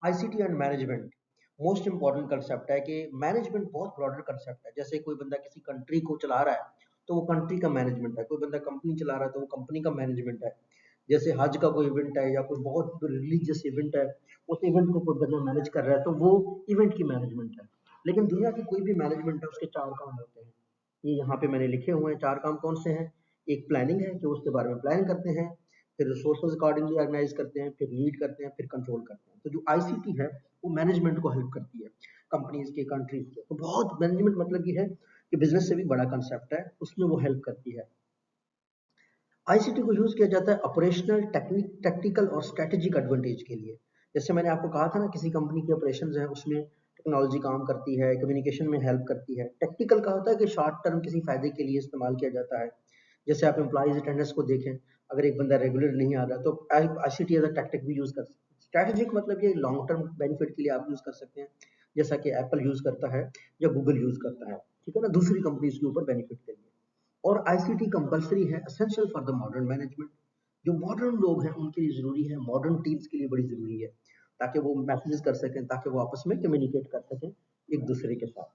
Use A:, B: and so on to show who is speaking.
A: ICT and management most important concept है कि management बहुत ब्रॉडर कंसेप्ट है। जैसे कोई बंदा किसी कंट्री को चला रहा है तो वो कंट्री का मैनेजमेंट है, कोई बंदा कंपनी चला रहा है तो वो कंपनी का मैनेजमेंट है। जैसे हज का कोई इवेंट है या कोई बहुत रिलीजियस इवेंट है, उस इवेंट को कोई बंदा मैनेज कर रहा है तो वो इवेंट की मैनेजमेंट है। लेकिन दुनिया की कोई भी मैनेजमेंट है उसके चार काम होते हैं। ये यहाँ पे मैंने लिखे हुए हैं चार काम कौन से हैं। एक प्लानिंग है कि उसके बारे में प्लान करते हैं, फिर रिसोर्सेज अकॉर्डिंगली ऑर्गेनाइज करते हैं, फिर लीड करते हैं, फिर कंट्रोल करते हैं। तो जो आईसीटी है वो मैनेजमेंट को हेल्प करती है कंपनीज के, कंट्रीज के। तो बहुत मैनेजमेंट मतलब ये है कि बिजनेस से भी बड़ा कंसेप्ट है, उसमें वो हेल्प करती है। आईसीटी को यूज किया जाता है ऑपरेशनल, टेक्निकल और स्ट्रेटेजिक एडवांटेज के लिए। जैसे मैंने आपको कहा था ना, किसी कंपनी की ऑपरेशंस है उसमें टेक्नोलॉजी काम करती है, कम्युनिकेशन में हेल्प करती है। टेक्निकल का होता है कि शॉर्ट टर्म किसी फायदे के लिए इस्तेमाल किया जाता है। जैसे आप एम्प्लॉइज अटेंडेंस को देखें, अगर एक बंदा रेगुलर नहीं आ रहा तो आईसीटी एज अ टैक्टिक भी यूज कर सकते हैं। स्ट्रेटेजिक मतलब ये लॉन्ग टर्म बेनिफिट के लिए आप यूज कर सकते हैं, जैसा कि एप्पल यूज करता है या गूगल यूज करता है, ठीक है ना, दूसरी कंपनीज के ऊपर बेनिफिट के लिए। और आईसीटी कंपलसरी है, essential for the modern management. जो मॉडर्न लोग हैं उनके लिए जरूरी है, मॉडर्न टीम्स के लिए बड़ी जरूरी है, ताकि वो मैसेजेस कर सकें, ताकि वो आपस में कम्युनिकेट कर सकें एक दूसरे के साथ।